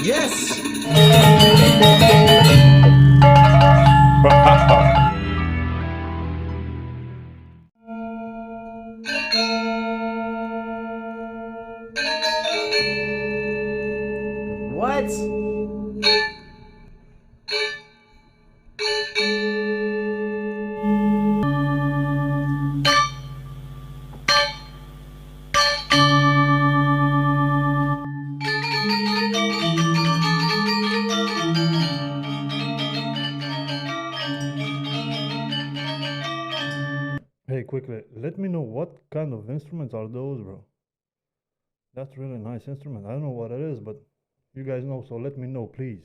Yes! What? Hey, quickly, let me know what kind of instruments are those, bro. That's really nice instrument. I don't know what it is, but you guys know, so let me know, please.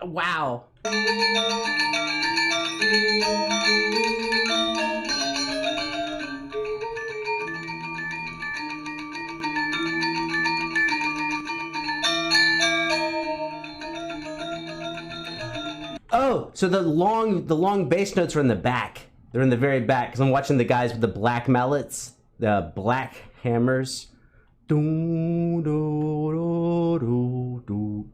Wow. Oh, so the long bass notes are in the back. They're in the very back because I'm watching the guys with the black mallets, the black hammers. Doo, doo, doo, doo, doo.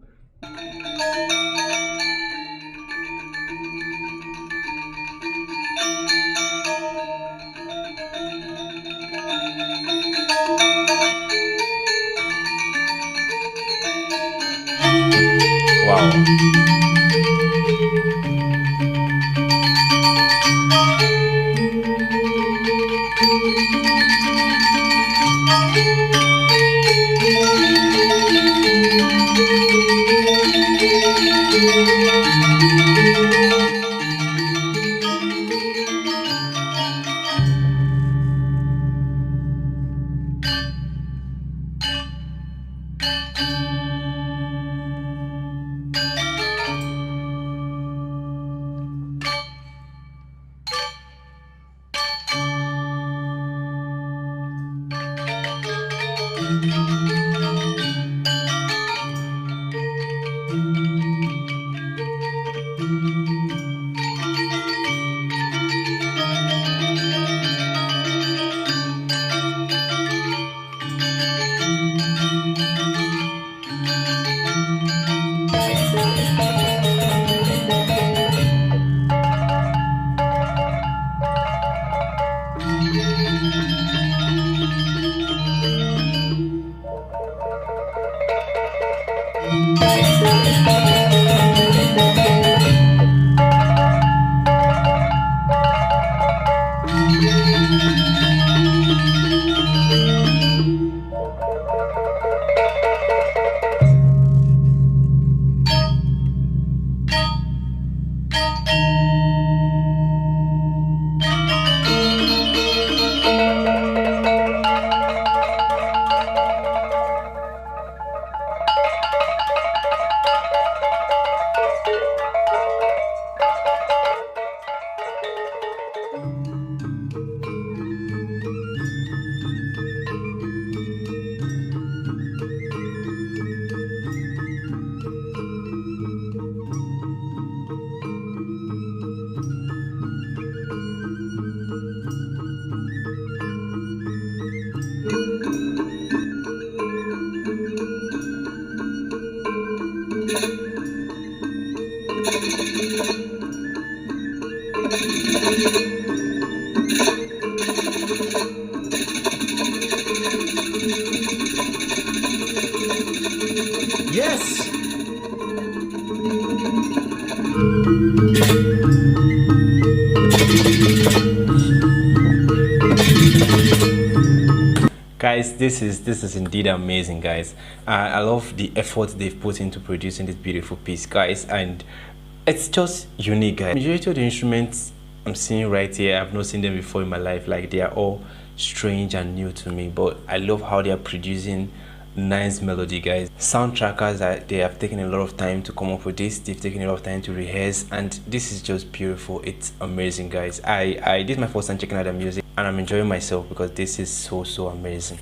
Wow. Yes! Guys, this is indeed amazing, guys. I love the effort they've put into producing this beautiful piece, guys, and it's just unique, guys. Majority of the instruments I'm seeing right here, I've not seen them before in my life. Like, they are all strange and new to me, but I love how they are producing nice melody, guys. Sound trackers, they have taken a lot of time to come up with this. They've taken a lot of time to rehearse, and this is just beautiful. It's amazing, guys. I this is my first time checking out the music, and I'm enjoying myself because this is so amazing.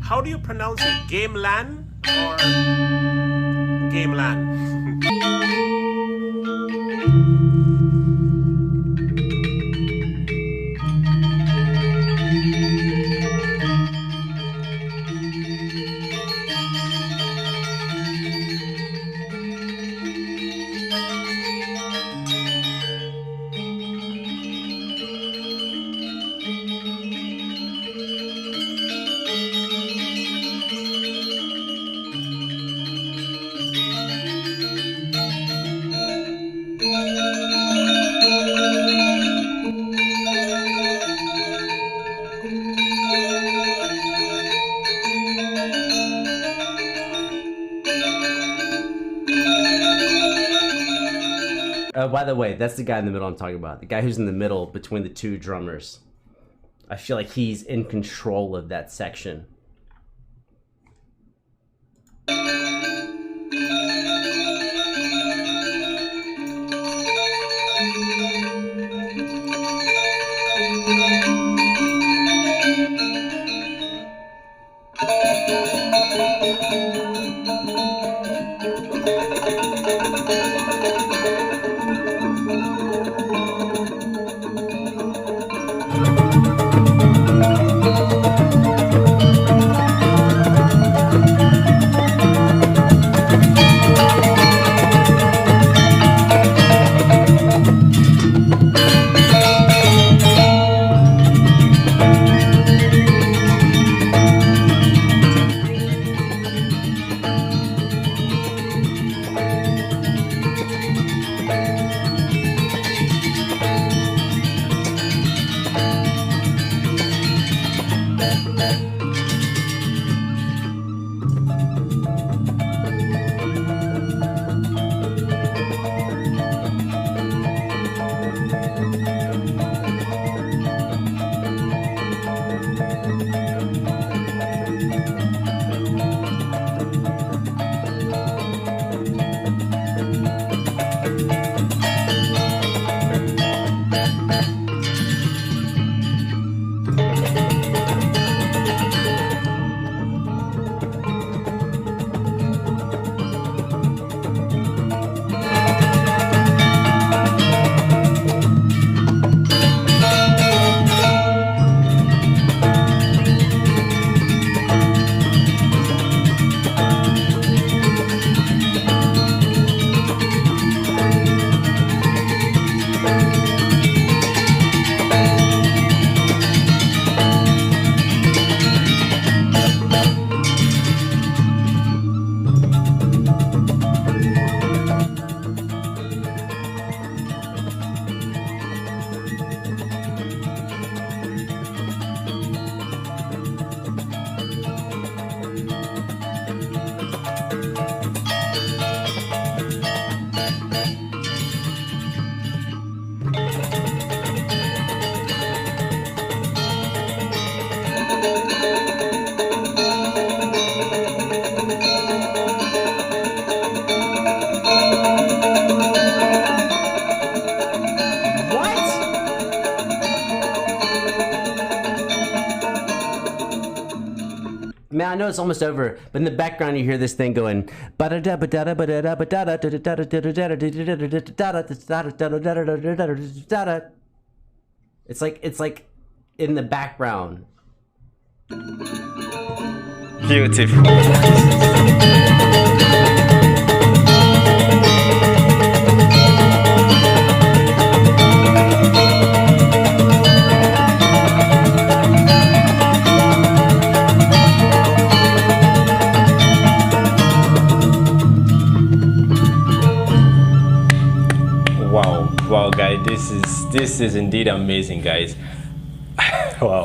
How do you pronounce it? Gamelan or Gamelan? By the way, that's the guy in the middle I'm talking about. The guy who's in the middle between the two drummers. I feel like he's in control of that section. Man, I know it's almost over, but in the background you hear this thing going. It's like in the background. Beautiful. Wow, guys, this is indeed amazing, guys. Wow.